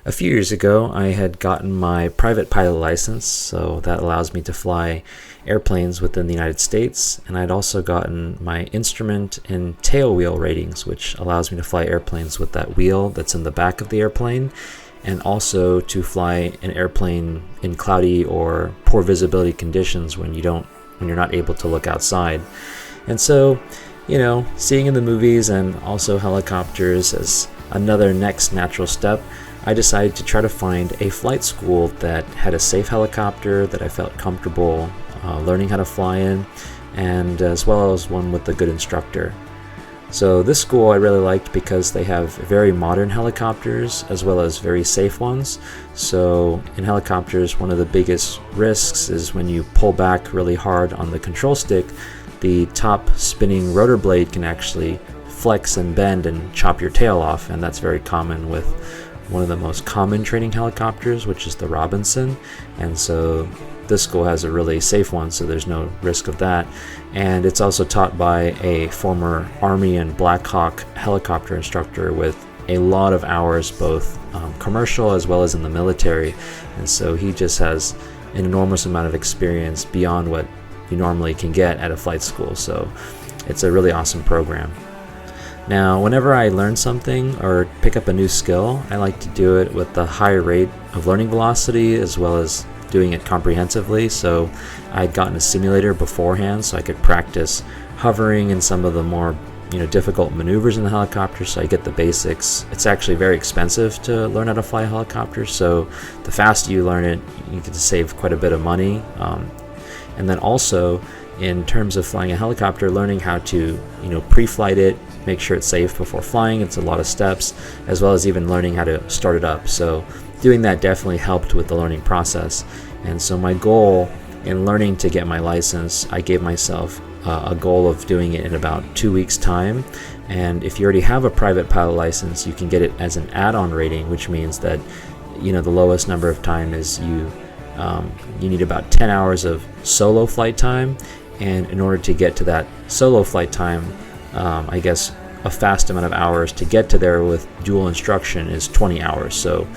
A few years ago, I had gotten my private pilot license, so that allows me to fly airplanes within the United States, and I'd also gotten my instrument and tail wheel ratings, which allows me to fly airplanes with that wheel that's in the back of the airplane, and also to fly an airplane in cloudy or poor visibility conditions when you're not able to look outside. And so, seeing in the movies and also helicopters as another next natural step, I decided to try to find a flight school that had a safe helicopter that I felt comfortable learning how to fly in, and as well as one with a good instructor. So this school I really liked because they have very modern helicopters as well as very safe ones. So in helicopters, one of the biggest risks is when you pull back really hard on the control stick, the top spinning rotor blade can actually flex and bend and chop your tail off, and that's very common with one of the most common training helicopters, which is the Robinson. And so this school has a really safe one, so there's no risk of that. And it's also taught by a former Army and Black Hawk helicopter instructor with a lot of hours, both commercial as well as in the military. And so he just has an enormous amount of experience beyond what you normally can get at a flight school. So it's a really awesome program. Now, whenever I learn something or pick up a new skill, I like to do it with a high rate of learning velocity as well as doing it comprehensively. So I had gotten a simulator beforehand so I could practice hovering and some of the more difficult maneuvers in the helicopter, so I get the basics. It's actually very expensive to learn how to fly a helicopter, so the faster you learn it, you get to save quite a bit of money. And then also, in terms of flying a helicopter, learning how to pre-flight it, make sure it's safe before flying. It's a lot of steps, as well as even learning how to start it up. So doing that definitely helped with the learning process. And so my goal in learning to get my license, I gave myself a goal of doing it in about 2 weeks' time. And if you already have a private pilot license, you can get it as an add-on rating, which means that the lowest number of time is you need about 10 hours of solo flight time. And in order to get to that solo flight time, I guess a fast amount of hours to get to there with dual instruction is 20 hours. So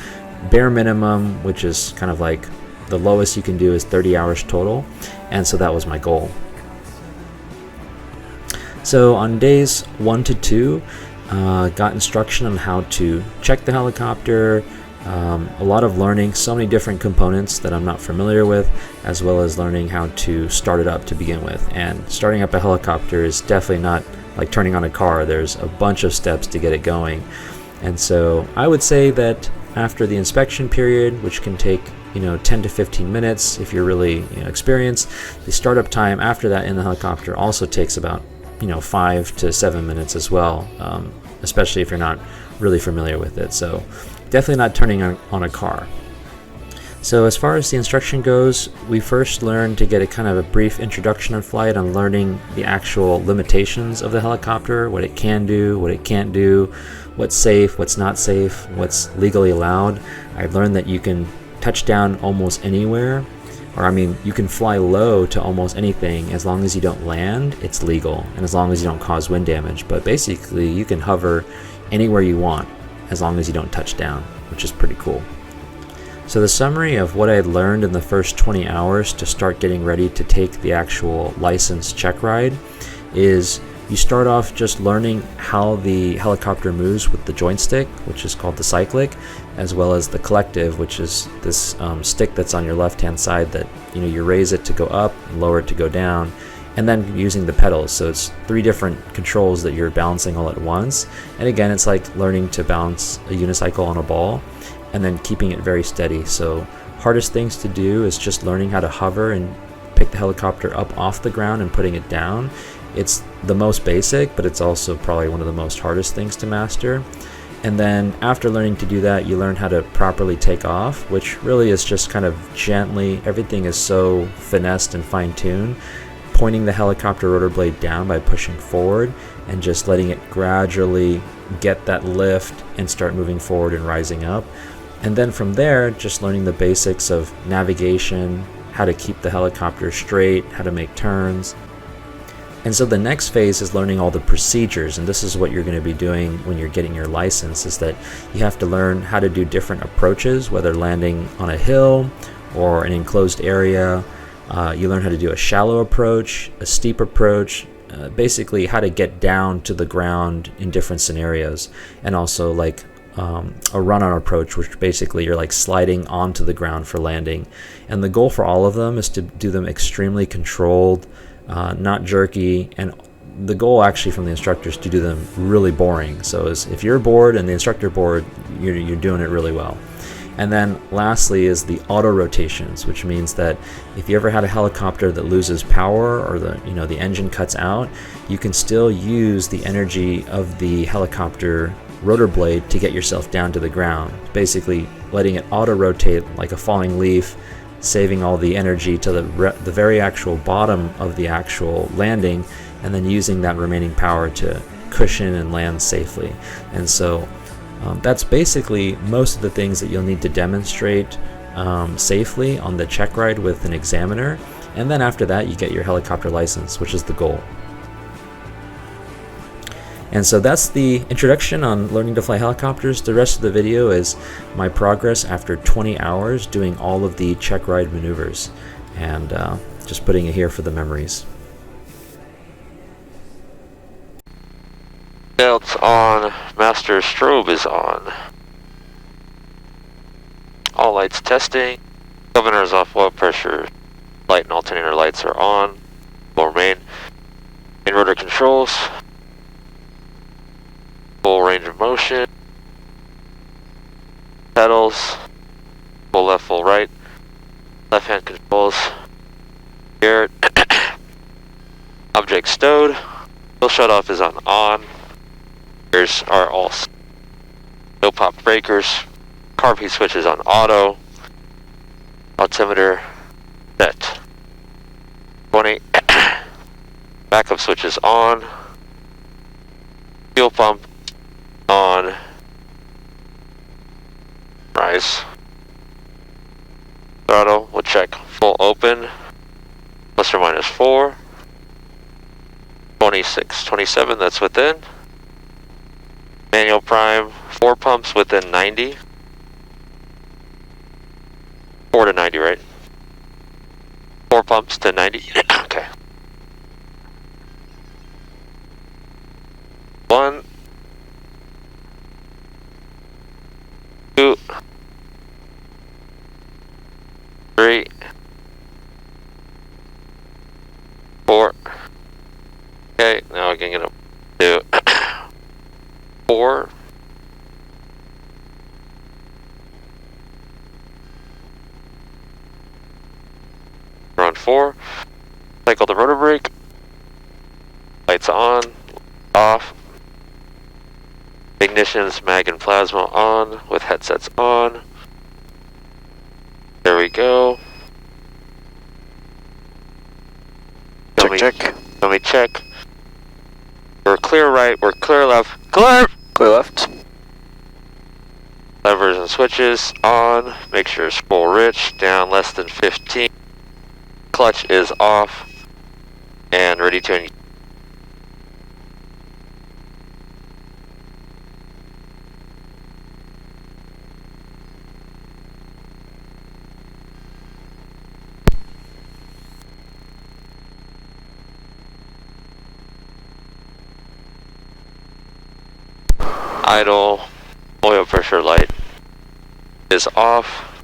bare minimum, which is kind of like the lowest you can do, is 30 hours total. And so that was my goal. So on days 1 to 2, got instruction on how to check the helicopter, a lot of learning, so many different components that I'm not familiar with, as well as learning how to start it up to begin with. And starting up a helicopter is definitely not like turning on a car. There's a bunch of steps to get it going. And so I would say that after the inspection period, which can take 10 to 15 minutes if you're really experienced, the startup time after that in the helicopter also takes about 5 to 7 minutes as well, especially if you're not really familiar with it. So definitely not turning on a car. So as far as the instruction goes, we first learn to get a kind of a brief introduction on flight on learning the actual limitations of the helicopter, what it can do, what it can't do, what's safe, what's not safe, what's legally allowed. I've learned that you can touch down almost anywhere, you can fly low to almost anything. As long as you don't land, it's legal, and as long as you don't cause wind damage. But basically, you can hover anywhere you want as long as you don't touch down, which is pretty cool. So the summary of what I had learned in the first 20 hours to start getting ready to take the actual license check ride is you start off just learning how the helicopter moves with the joint stick, which is called the cyclic, as well as the collective, which is this stick that's on your left-hand side that you raise it to go up, lower it to go down, and then using the pedals. So it's 3 different controls that you're balancing all at once. And again, it's like learning to balance a unicycle on a ball and then keeping it very steady. So hardest things to do is just learning how to hover and pick the helicopter up off the ground and putting it down. It's the most basic, but it's also probably one of the most hardest things to master. And then after learning to do that, you learn how to properly take off, which really is just kind of gently, everything is so finessed and fine-tuned, pointing the helicopter rotor blade down by pushing forward and just letting it gradually get that lift and start moving forward and rising up. And then from there, just learning the basics of navigation, how to keep the helicopter straight, how to make turns. And so the next phase is learning all the procedures, and this is what you're going to be doing when you're getting your license, is that you have to learn how to do different approaches, whether landing on a hill or an enclosed area. You learn how to do a shallow approach, a steep approach, basically how to get down to the ground in different scenarios, and also like a run-on approach, which basically you're like sliding onto the ground for landing. And the goal for all of them is to do them extremely controlled, not jerky, and the goal actually from the instructor is to do them really boring. So if you're bored and the instructor bored, you're doing it really well. And then lastly is the auto rotations, which means that if you ever had a helicopter that loses power or the engine cuts out, you can still use the energy of the helicopter rotor blade to get yourself down to the ground, basically letting it auto rotate like a falling leaf, saving all the energy to the very actual bottom of the actual landing, and then using that remaining power to cushion and land safely. And so that's basically most of the things that you'll need to demonstrate safely on the check ride with an examiner. And then after that, you get your helicopter license, which is the goal. And so that's the introduction on learning to fly helicopters. The rest of the video is my progress after 20 hours doing all of the check ride maneuvers, and just putting it here for the memories. Belts on, master strobe is on. All lights testing. Governors off, oil pressure, light and alternator lights are on. Lower main. Inverter controls. Full range of motion. Pedals. Full left, full right. Left hand controls. Garrett. Object stowed. Full shut off is on. Are all no pop breakers. Carb heat switch is on auto. Altimeter set 20. Backup switch is on. Fuel pump on. Rise. Throttle, we'll check full open. Plus or minus 4. 26, 27, that's within. Manual prime, 4 pumps within 90. 4 to 90, right? 4 pumps to 90. Okay. 1, 2, 3, 4. Okay, now I can get up to 4. We're on 4. Cycle the rotor brake. Lights on, off. Ignitions, mag and plasma on with headsets on. There we go. Check. Let me check. We're clear right, we're clear left. Clear left. Levers and switches on. Make sure it's full rich, down less than 15. Clutch is off and ready to engage. Idle, oil pressure light is off.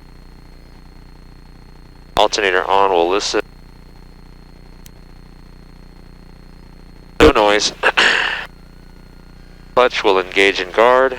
Alternator on, we'll listen. No noise. Clutch will engage in guard.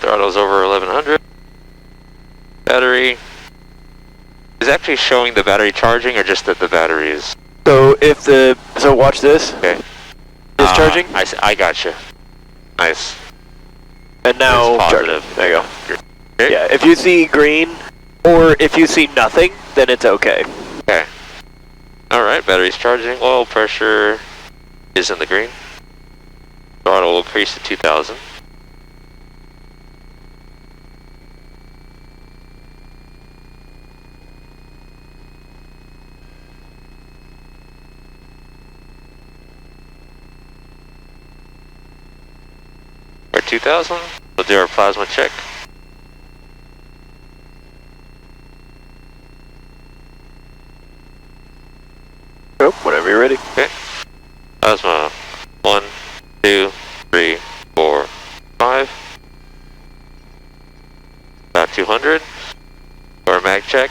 throttle's over 1100. Battery is actually showing the battery charging, or just that the battery is. So watch this. Okay. Is charging. I gotcha. Nice. And now It's positive. charging. There you go. Okay. Yeah, if you see green, or if you see nothing, then it's okay. Okay. Alright, battery's charging. Oil pressure is in the green. Throttle will increase to 2000. Or 2000. We'll do our plasma check. Oh, whenever you're ready. Okay. Plasma. 1, 2, 3, 4, 5. About 200. Or mag check.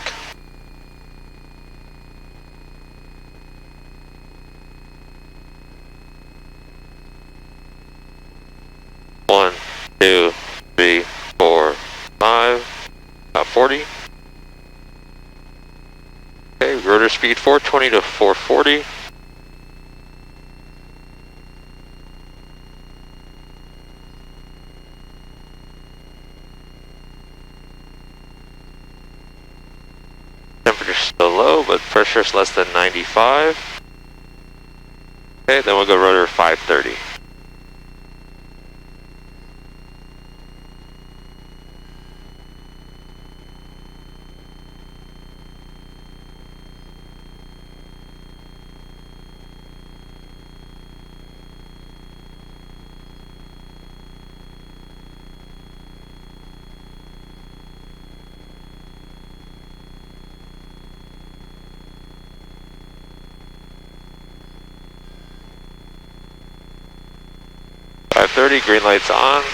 One, 2, 3, 4, 5. About 40. Okay, rotor speed 420 to 440. Temperature's still low, but pressure's less than 95. Okay, then we'll go rotor 530. Green lights on,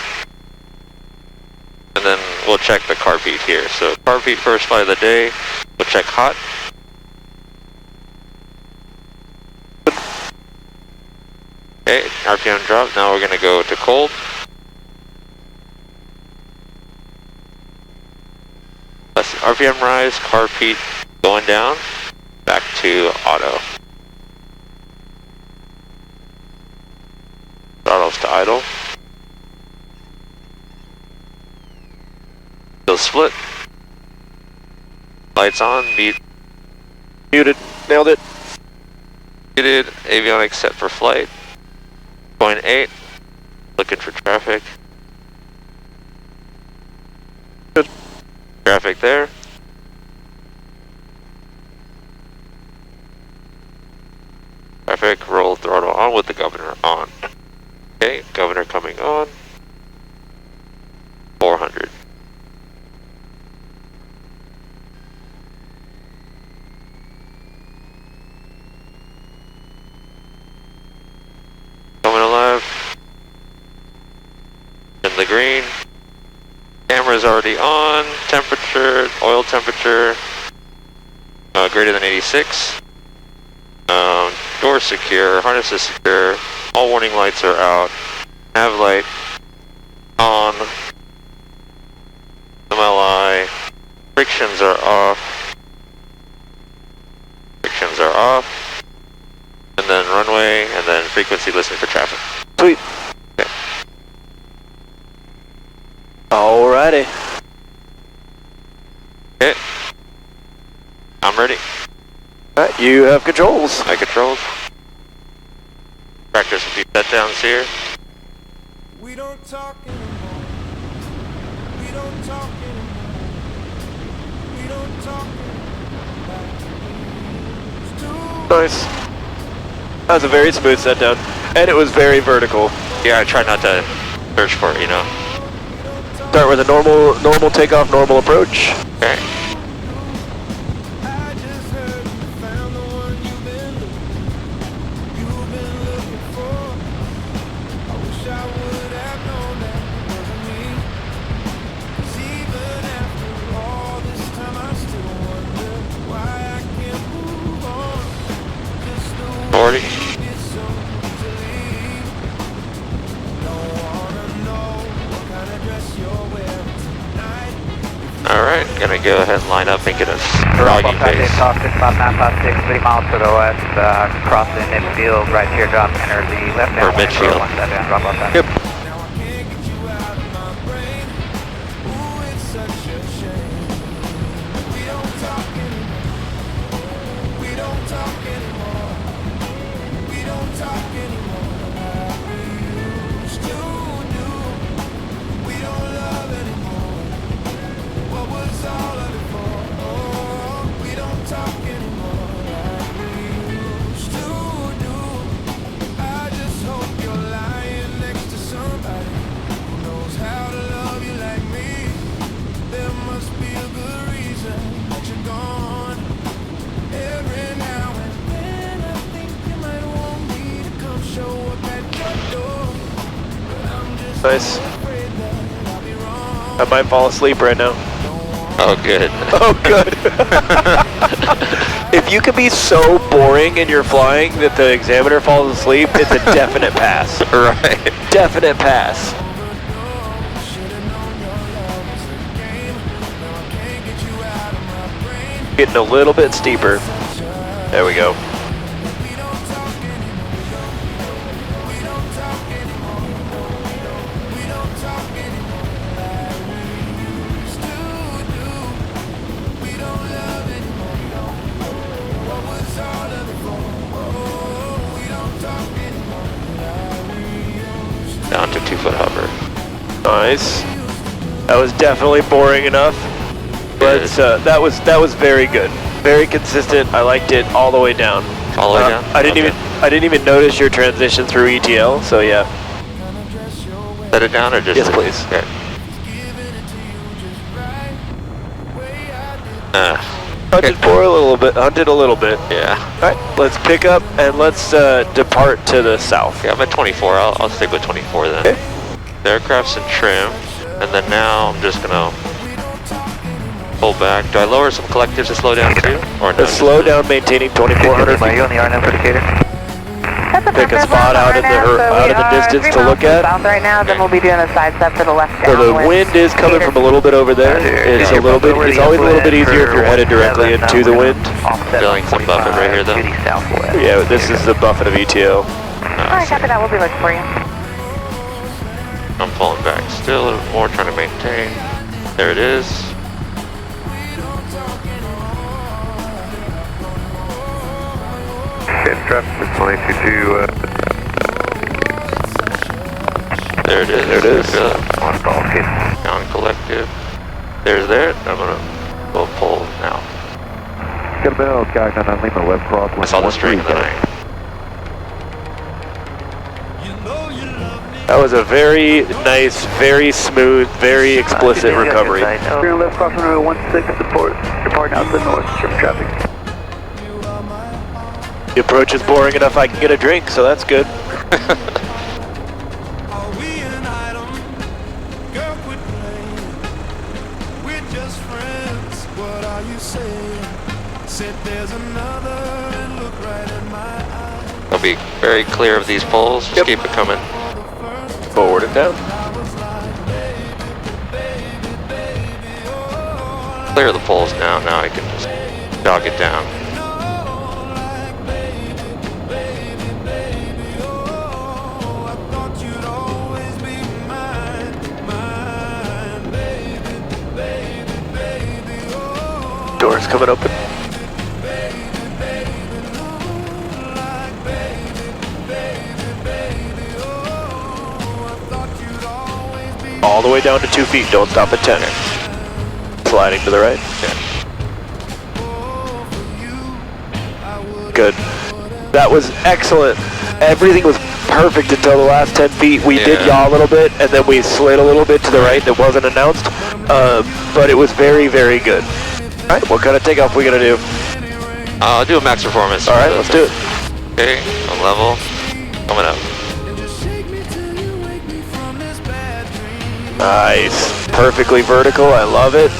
and then we'll check the carb beat here. So carb beat first flight of the day, we'll check hot. Okay, RPM drop. Now we're gonna go to cold. Let's RPM rise, carb beat going down, back to auto. Throttles to idle. Still split. Lights on, Muted. Nailed it. muted, avionics set for flight. 0.8. Looking for traffic. Good. Traffic there. Traffic, roll throttle on with the governor on. Okay, governor coming on. 400. Coming alive. In the green. Camera's already on. Temperature, oil temperature, greater than 86. Door secure, harness is secure, all warning lights are out, nav light on, MLI, frictions are off, and then runway, and then frequency listening for traffic. Sweet. Okay. Alrighty. Okay. I'm ready. Alright, you have controls. I controls. Practice a few set downs here. We don't talk anymore. We don't talk anymore. We don't talk anymore. Nice. That was a very smooth set down. And it was very vertical. Yeah, I try not to search for it, you know. Start with a normal takeoff, normal approach. Okay. I just heard you found the one you've been looking for. I wish I would have known that it wasn't me. 'Cause even after all this time, I still wonder why I can't move on. Just the way 40. you did so easily. Don't wanna know what kind of dress you're wearing. can go ahead and line up and get a Drop frogging off that base. takeoff, 6595, 3 miles to the west, crossing midfield, right teardrop, enter the left Or down. midfield. Once that down, drop off that. Yep. Now I can't get you out of my brain. Ooh, it's such a shame. We don't talk anymore. We don't talk anymore. We don't talk anymore like we used to do. We don't love anymore. What was all of it for? Oh, we don't talk anymore like we used to do. I just hope you're lying next to somebody who knows how to love you like me. There must be a good reason that you're gone. Every now and then I think you might want me to come show up at your door, but I'm just Nice. so afraid that I'll be wrong. I might fall asleep right now. Oh, good. Oh, good. If you can be so boring in your flying that the examiner falls asleep, it's a definite pass. Right. Definite pass. Should've known your love was a game. Now I can't get you out of my brain. Getting a little bit steeper. There we go. We don't talk anymore. We don't talk anymore. We don't talk anymore like we used to do. We don't love anymore. What was all of it for? Oh, we don't talk anymore like we used to. Down to 2-foot hover. Nice. That was definitely boring enough, but that was very good. Very consistent. I liked it all the way down. All the way down? I didn't Okay. I didn't even notice your transition through ETL. So yeah. Set it down or just... Yes, please. Okay. Hunted for a little bit. Hunted a little bit. Yeah. All right. Let's pick up and let's depart to the south. Yeah, I'm at 24. I'll stick with 24 then. Okay. The aircraft's in trim, and then now I'm just gonna pull back. Do I lower some collectives to slow down too, or no? Let's slow down, maintaining 2400. Are you on the RNM indicator? Pick a spot out in the distance to look at. South right now, then we'll be doing a side step to the left. So the wind is coming from a little bit over there. It's a little bit. It's always a little bit easier if you're headed directly into the wind. Feeling some buffet right here though. Yeah, this is the buffet of ETO. Alright, copy that. We'll be looking for you. I'm pulling back still a little more, trying to maintain. There it is. Traffic 22 There it is. There it is. Good. on stall, okay. Down collective. There's there. I'm gonna go pull now. Get a bell, Sky 99 Lima, web cross. I saw the string in the night. That was a very nice, very smooth, very explicit recovery. Rear left crossing runway 16, departing out to the north from traffic. The approach is boring enough I can get a drink, so that's good. Are we an item? Girl, quit playing. We're just friends. What are you saying? Said there's another and look right in my eyes. I'll be very clear of these poles. Just Yep. keep it coming. Forward and down. Clear the poles now. Now I can just jog it down. Doors coming open. All the way down to 2 feet. Don't stop at 10. Sliding to the right. Good. That was excellent. Everything was perfect until the last 10 feet. We did yaw a little bit, and then we slid a little bit to the right that wasn't announced. But it was very, very good. All right, what kind of takeoff we gonna do? I'll do a max performance. All right, let's do it. Okay, on level. Coming up. Nice. Perfectly vertical. I love it.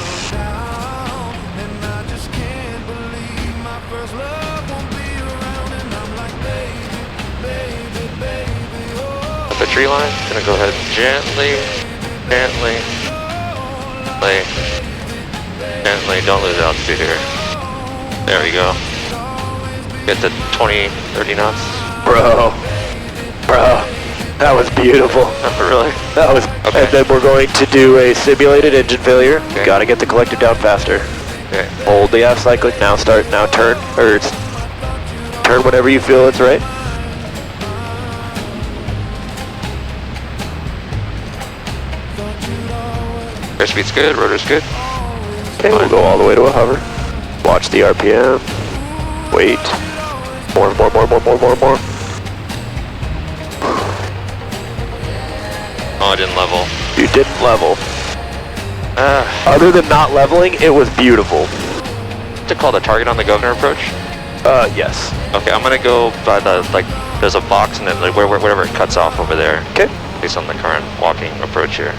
At the tree line, gonna go ahead gently, lay. Gently, don't lose altitude here. There we go. Get to 20, 30 knots. Bro, that was beautiful. Really? That was, Okay. and then we're going to do a simulated engine failure. Okay. Gotta get the collective down faster. Okay. Hold the F cyclic, now start, now turn, or turn whenever you feel it's right. Airspeed's good, rotor's good. Okay, we'll go all the way to a hover. Watch the RPM. Wait. More. Oh, I didn't level. You didn't level. Other than not leveling, it was beautiful. To call the target on the governor approach? Yes. Okay, I'm gonna go by the, like, there's a box and then like, wherever it cuts off over there. Okay. Based on the current walking approach here.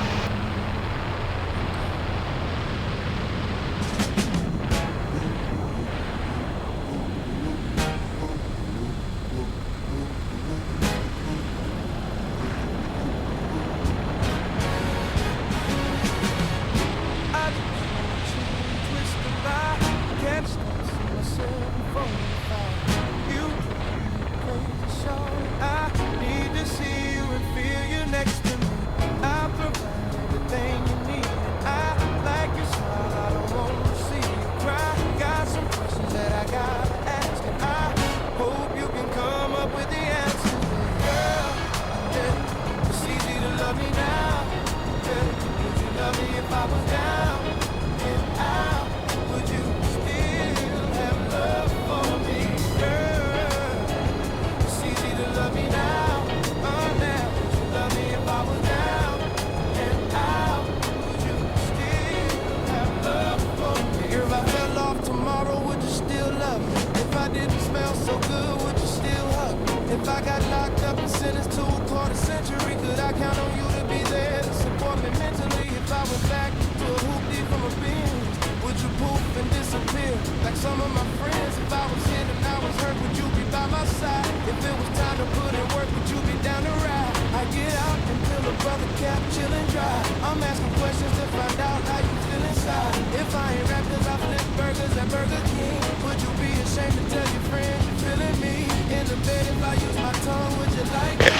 If I got locked up and sentenced to a quarter century, could I count on you to be there to support me mentally? If I went back to a hoopty from a binge, would you poof and disappear like some of my friends? If I was hit and I was hurt, would you be by my side? If it was time to put in work, would you be down to ride? I get out and fill a brother cap, chill and dry. I'm asking questions to find out how you feel inside. If I ain't rap, cause I flip burgers at Burger King, would you be ashamed to tell your friends you're feeling me? In the bed, if I use my tongue, would you like it?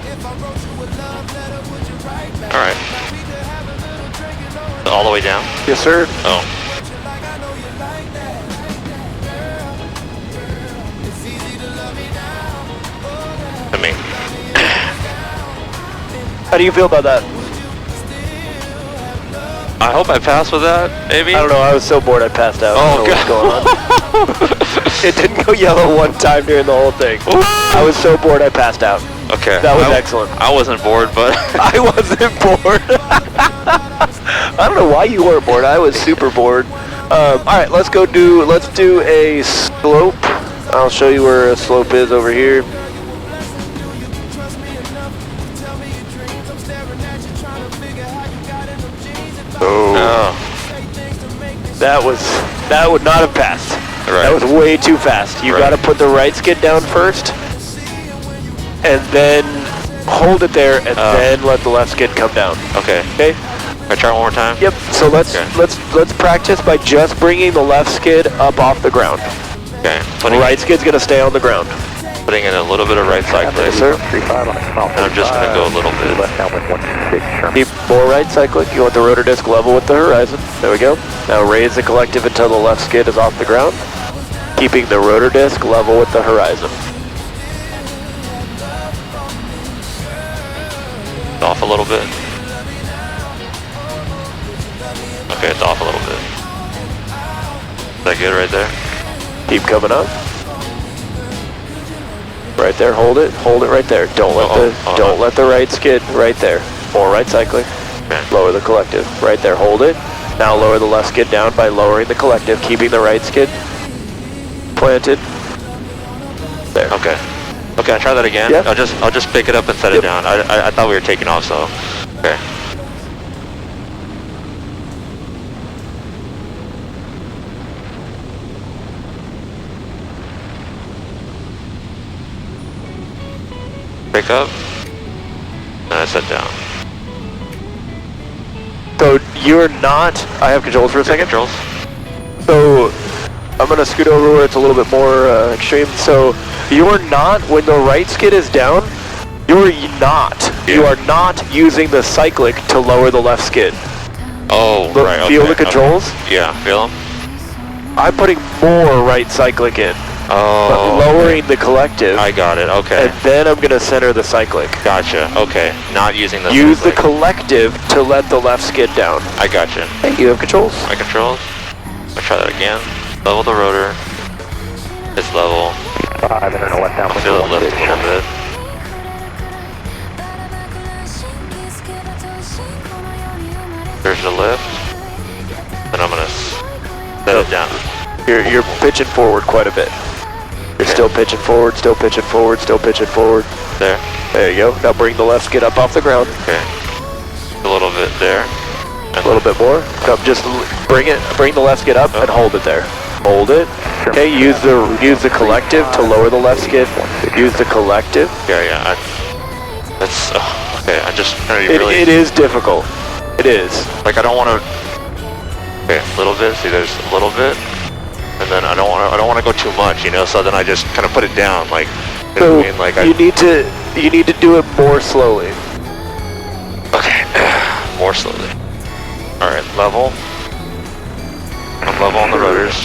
If I wrote you a love letter, would you write back? Alright. Now we could have a little drink, you know, All the way down? Yes, sir. Oh. what you like, I know you like that. Girl, it's easy to love me now. To me. How do you feel about that? I hope I pass with that, maybe? I don't know, I was so bored I passed out. Oh, I don't know what's going on. It didn't go yellow one time during the whole thing. I was so bored I passed out. Okay. That was excellent. I wasn't bored, but... I wasn't bored. I don't know why you weren't bored. I was super bored. All right, let's do a slope. I'll show you where a slope is over here. Oh. That would not have passed. Right. That was way too fast. You Right. gotta put the right skid down first, and then hold it there, and then let the left skid come down. Okay. Okay? I try one more time? Yep. So let's practice by just bringing the left skid up off the ground. Okay. The right skid's gonna stay on the ground. Putting in a little bit of right cycling. Yes, sir. And I'm just gonna go a little bit. Keep more right cyclic. You want the rotor disc level with the horizon. There we go. Now raise the collective until the left skid is off the ground, keeping the rotor disc level with the horizon. Off a little bit. Okay, it's off a little bit. Is that good right there? Keep coming up. Right there, hold it right there. Don't let the right skid right there. More right cycling. Okay. Lower the collective. Right there, hold it. Now lower the left skid down by lowering the collective, keeping the right skid planted. There. Okay. Okay, I'll try that again. Yeah. I'll just pick it up and set it down. I thought we were taking off, so okay. Pick up. And I set down. So you're not, I have controls for a second. Controls. So I'm gonna scoot over where it's a little bit more extreme. So you're not, when the right skid is down, you are not using the cyclic to lower the left skid. Oh, Look, right. feel okay, the controls? okay. Yeah, feel them? I'm putting more right cyclic in, but Oh, lowering the collective, I got it. Okay. and then I'm gonna center the cyclic. Gotcha. Okay. Not using the Use the cyclic. collective to let the left skid down. I gotcha. Hey, you have controls. My controls. I'll try that again. Level the rotor. It's level. 5 and a westbound. I'll feel it lift a little bit. There's the lift. Then I'm gonna set it down. You're pitching forward quite a bit. You're still pitching forward, still pitching forward, still pitching forward. There. There you go. Now bring the left skid up off the ground. Okay. A little bit there. A little bit more. Come, just bring the left skid up and hold it there. Hold it. Okay, use the collective to lower the left skid. Use the collective. Yeah. That's okay. I just kind of really It is difficult. It is. like I don't want to. Okay, a little bit. See, there's a little bit, and then I don't want to go too much, you know. So then I just kind of put it down, like. You know So what I mean? Like you need to do it more slowly. Okay, more slowly. All right, level. I'm level on the rotors.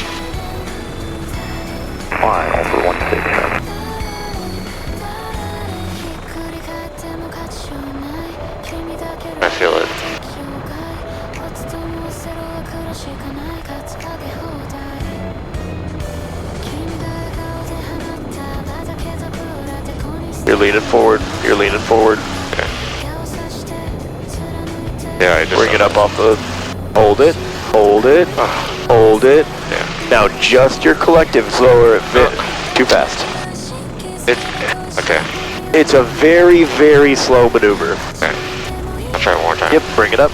Final for 16. I feel it. You're leaning forward. You're leaning forward. Okay. Yeah, I just Bring it up off the. Hold it. Hold it. Hold it. Yeah. Now just your collective slower. Too fast. Okay. It's a very, very slow maneuver. Okay. I'll try it one more time. Yep, bring it up.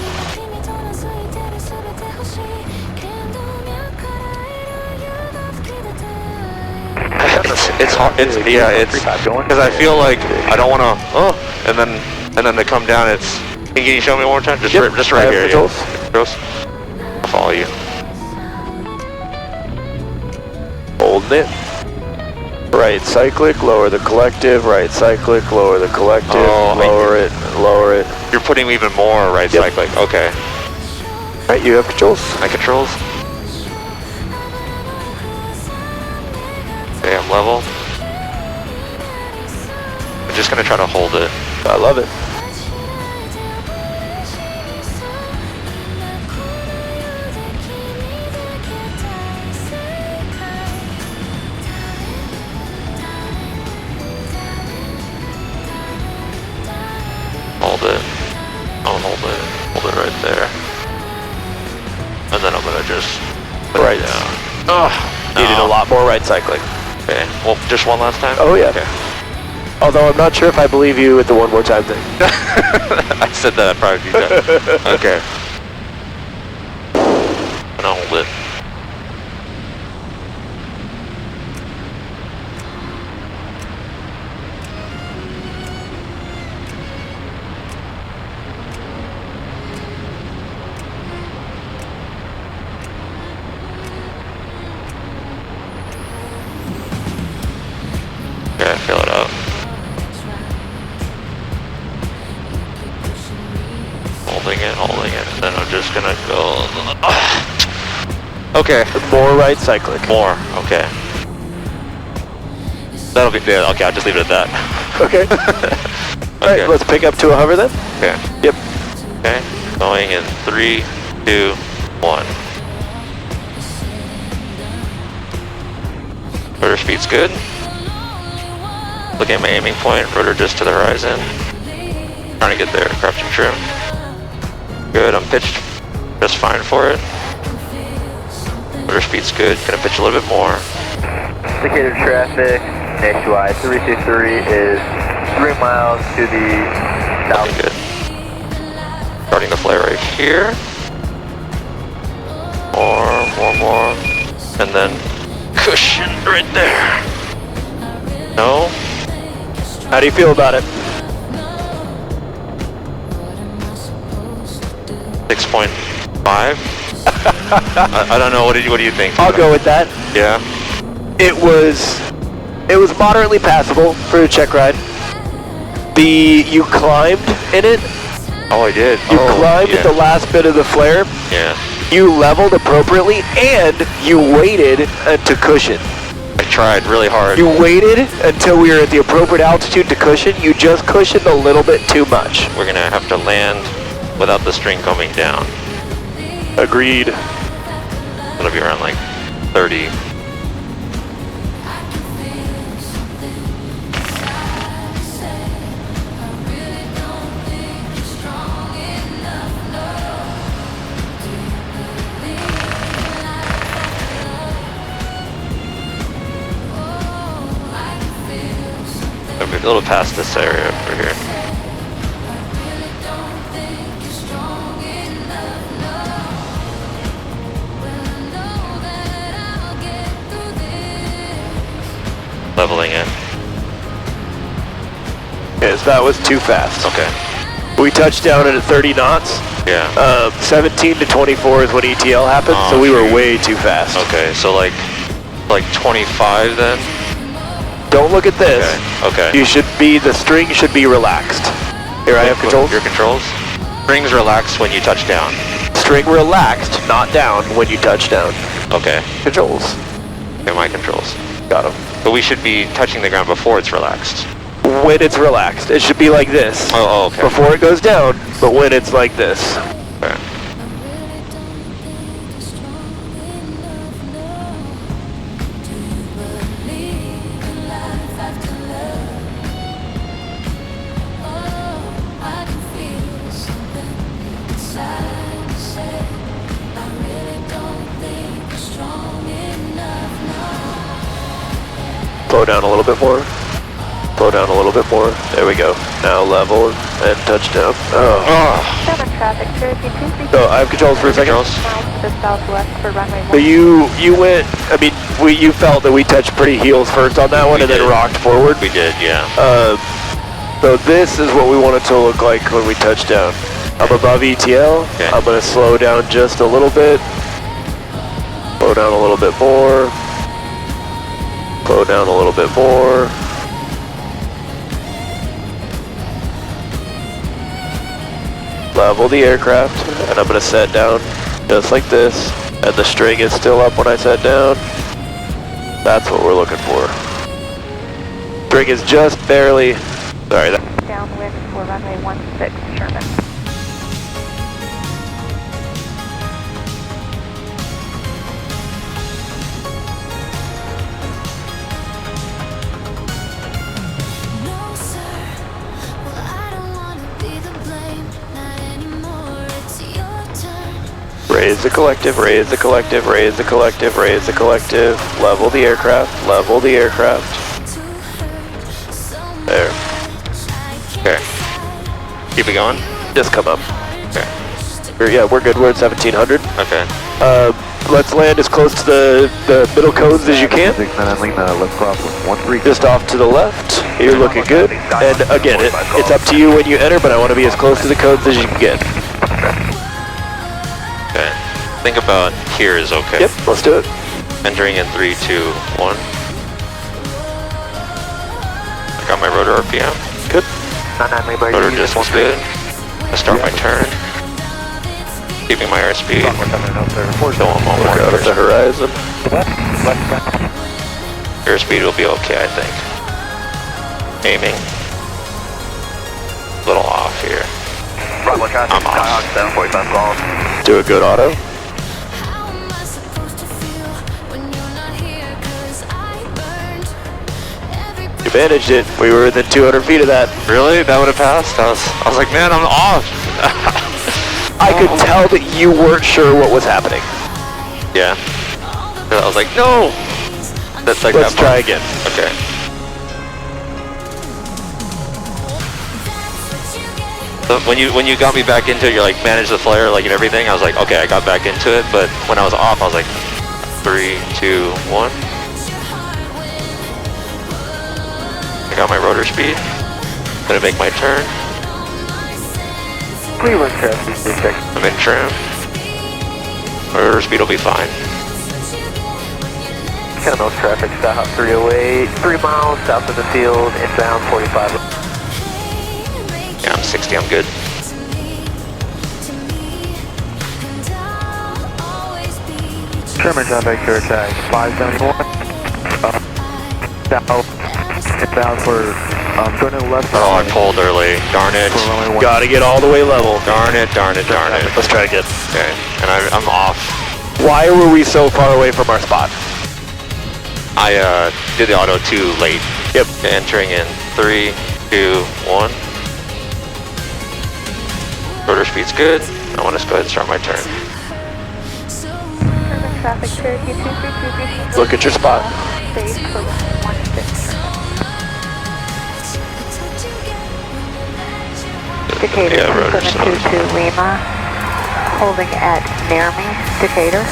It's hard. It's because I feel like I don't want to. And then to come down, it's. Can you show me one more time? Just Yep, right I have here. controls. Yeah. Controls. I'll follow you. Holding it. Right cyclic, lower the collective. Right cyclic, lower the collective. Oh, lower it, lower it. You're putting even more right Yep. cyclic. Okay. Right, you have controls. My controls. Okay, I'm level. I'm just gonna try to hold it. I love it. Hold it. I'll hold it. Hold it right there. And then I'm gonna just put Right. it down. Oh, Needed a lot more right cyclic. Okay. Well, just one last time? Oh yeah. Okay. Although I'm not sure if I believe you with the one more time thing. I said that probably a few times. Okay. And I'll hold it. Okay, fill it up. Holding it, and then I'm just gonna go. Okay, More right cyclic. more. Okay. That'll be good. Okay, I'll just leave it at that. Okay. Alright, Okay. let's pick up to a hover then. Okay. Yep. Okay. Going in 3, 2, 1. Rotor speed's good. Looking at my aiming point, rotor just to the horizon. Trying to get there, crouching trim. Good, I'm pitched just fine for it. Rotor speed's good, gonna pitch a little bit more. Indicator traffic nationwide 323 is 3 miles to the south. Looking good. Starting to flare right here. More. And then cushion right there. No? How do you feel about it? 6.5. I don't know. What do you think? I'll go with that. Yeah. It was moderately passable for a check ride. You climbed in it. Oh, I did. You climbed yeah. the last bit of the flare. Yeah. You leveled appropriately, and you waited to cushion. I tried really hard. You waited until we were at the appropriate altitude to cushion. You just cushioned a little bit too much. We're gonna have to land without the string coming down. Agreed. It'll be around like 30. A little past this area over here. Leveling in. Yes, that was too fast. Okay. We touched down at 30 knots. Yeah. 17 to 24 is when ETL happened, Oh, so we were shoot. way too fast. Okay, so like 25 then? Don't look at this. Okay. The string should be relaxed. Here, I have controls. Your controls? Strings relax when you touch down. String relaxed, not down when you touch down. Okay. Controls. Okay, my controls. Got them. But we should be touching the ground before it's relaxed. When it's relaxed, it should be like this. Oh, okay. Before it goes down, but when it's like this. Okay. Slow down a little bit more. Slow down a little bit more. There we go. Now level and touchdown. Oh. 7 traffic, Cherokee 232. So I have controls for a second. Miles to the southwest for runway 1. So you went, you felt that we touched pretty heels first on that one We and then did. rocked forward. We did, yeah. So this is what we want it to look like when we touch down. I'm above ETL. Okay. I'm going to slow down just a little bit. Slow down a little bit more. Slow down a little bit more. Level the aircraft, and I'm going to set down just like this. And the string is still up when I set down. That's what we're looking for. String is just barely, sorry, Downwind for runway 16, Sherman. No, sir. Well, I don't wanna be the blame. Not anymore. It's your turn. raise the collective, raise the collective, raise the collective, raise the collective, level the aircraft, level the aircraft. To hurt so There, much. I Okay. can't Keep it going? just come up. Okay. Yeah, we're good, we're at 1700. Okay. Let's land as close to the middle cones as you can. Let's cross 13. Just off to the left. You're looking good. And again, it's up to you when you enter, but I want to be as close to the cones as you can get. Okay. Think about here is okay. Yep, let's do it. Entering in 3, 2, 1. I got my rotor RPM. Good. Rotor distance good. I start my turn. Keeping my airspeed. Still on one more. Look out at the horizon. Airspeed will be okay, I think. Aiming. A little off here. I'm off. Do a good auto. How am I supposed to feel when you're not here? 'Cause I burned every You managed it. We were within 200 feet of that. Really? That would have passed? I was like, man, I'm off. I could tell that you weren't sure what was happening. Yeah. I was like, no. That's like Let's that try bump. again. Okay. So when you got me back into it, you're like manage the flare like and everything. I was like, okay, I got back into it. But when I was off, I was like, 3, 2, 1. I got my rotor speed. Gonna make my turn. Cleveland Cherokee 26. I'm in trim. Rotor speed will be fine. Channel traffic stop 308, 3 miles south of the field, inbound 45. Yeah, I'm 60, I'm good. Sherman traffic, your tag 571. South, inbound for, going to the left. Oh, I pulled early. Darn it. Gotta get all the way level. Darn it, darn it, darn it. Let's try again. Okay, and I'm off. Why were we so far away from our spot? I did the auto too late. Yep. Entering in 3, 2, 1. Rotor speed's good. I want to go ahead and start my turn. Sherman traffic, Cherokee 232. Look at your spot. Base for runway 16 Sherman. Decatur Yeah, rotor's 722 Lima, holding at near me, Decatur.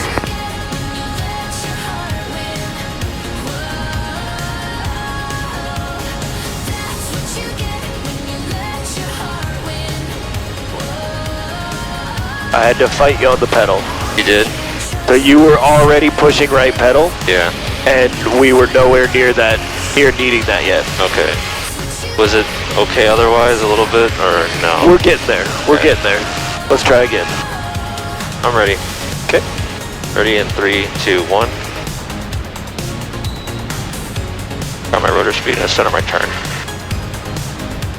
I had to fight you on the pedal. You did? So you were already pushing right pedal, Yeah. and we were nowhere near needing that yet. Okay. Was it okay otherwise a little bit, or no? We're getting there. We're Okay. getting there. Let's try again. I'm ready. Okay. Ready in 3, 2, 1. Got my rotor speed and I center my turn.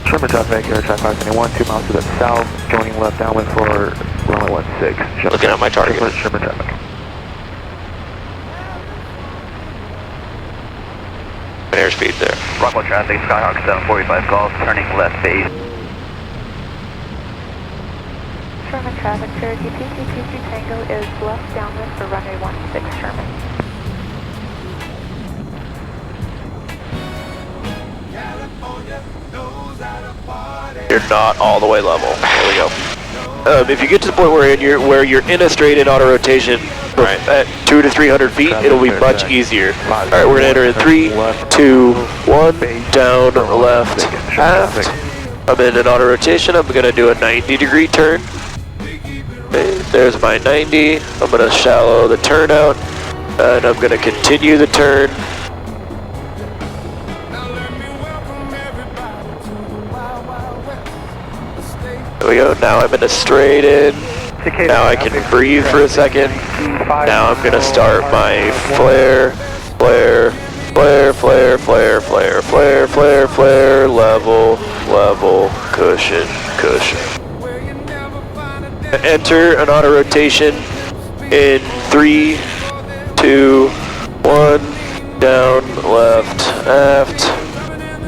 Sherman traffic, air traffic 571, 2 miles to the south, joining left downwind for runway 16. Looking at my target. Sherman traffic. Airspeed there. Rockwell traffic, Skyhawk 745 Golf, turning left base. Sherman traffic, Cherokee 2222 Tango is left downwind for runway 16 Sherman. You're not all the way level. There we go. If you get to the point where you're in a straight in auto rotation, Right. at 200 to 300 feet, it'll be much easier. All right, we're gonna enter in 3, 2, 1, down, left, aft. I'm in an auto rotation. I'm gonna do a 90-degree turn. Okay, there's my 90. I'm gonna shallow the turn out, and I'm gonna continue the turn. There we go. Now I'm in a straight in. Now I can breathe for a second. Now I'm gonna start my flare, flare, flare, flare, flare, flare, flare, flare, flare, level, level, cushion, cushion. Enter an auto rotation in 3, 2, 1, down, left, aft.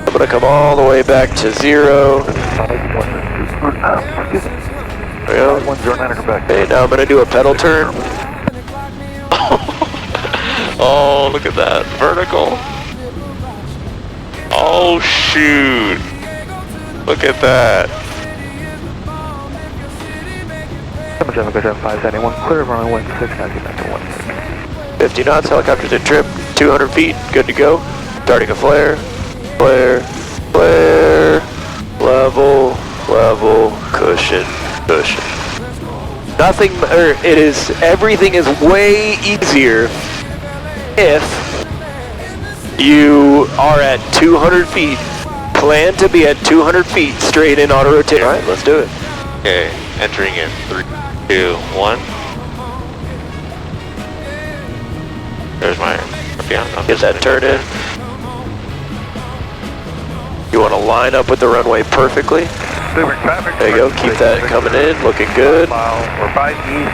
I'm gonna come all the way back to 0. There we go. Okay, now I'm gonna do a pedal turn. Oh, look at that. Vertical. Oh, shoot. Look at that. Sherman traffic, air traffic 571, clear of runway 16, 19, 50 knots, helicopter's in trip, 200 feet, good to go. Starting a flare, flare, flare, level, level, cushion, cushion. Nothing, everything is way easier if you are at 200 feet. Plan to be at 200 feet straight in auto rotation. All right, let's do it. Okay, entering in 3, 2, 1. There's my, yeah, Get that turn in. You want to line up with the runway perfectly. There you go, keep that coming in, looking good. We're 5 east.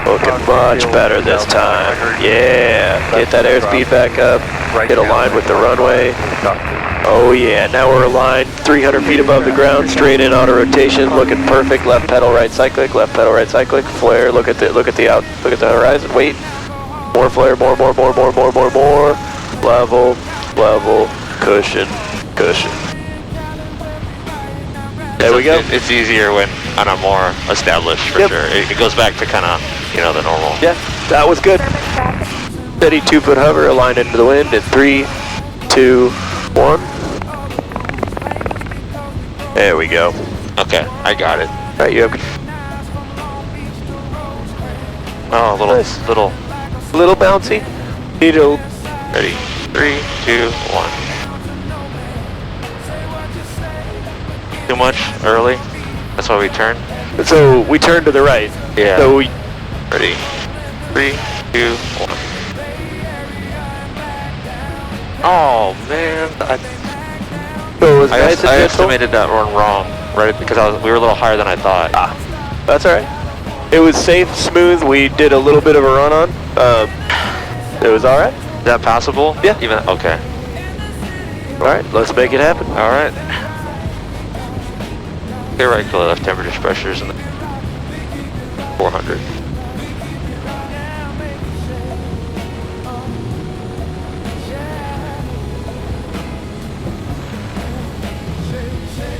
Looking much better this time. Yeah, get that airspeed back up. Get aligned with the runway. Oh yeah, now we're aligned 300 feet above the ground, straight in auto rotation, looking perfect. Left pedal, right cyclic, left pedal, right cyclic, flare. Look at the horizon. Wait, more flare, more. Level, level, cushion, cushion. There we go. It's easier when on a more established, for Yep. sure. It goes back to kind of, the normal. Yeah, that was good. Steady 2-foot hover, align into the wind in 3, 2, 1. There we go. Okay, I got it. All right, you have. Oh, Nice. little. Little bouncy. Need a Ready? 3, 2, 1. Too much early. That's why we turned. So we turn to the right. Yeah. So we, Ready? 3, 2, 1. Oh man, so it was I nice and gentle. estimated that one wrong, right? Because we were a little higher than I thought. That's alright. It was safe, smooth. We did a little bit of a run on. It was alright. Is that passable? Yeah. Even okay. Alright, let's make it happen. All right. Okay, right, clear left. Temperature pressures in the 400.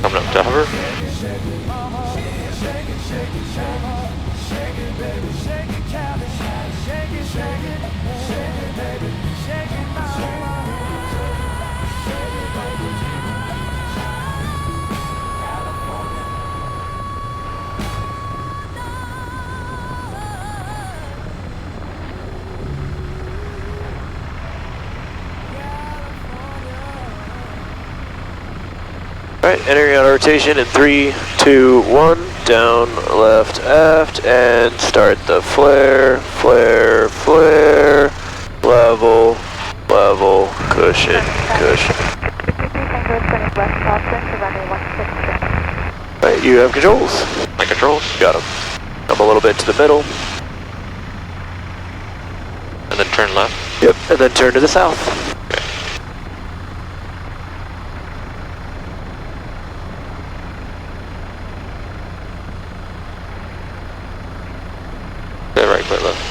Coming up to hover. Alright, entering out of rotation in 3, 2, 1. Down, left, aft, and start the flare, flare, flare. Level, level, cushion, cushion. Tango is turning left crosswind to runway 16. Alright, you have controls. My controls. Got them. Come a little bit to the middle. And then turn left. Yep, and then turn to the south. Okay, right, clear left.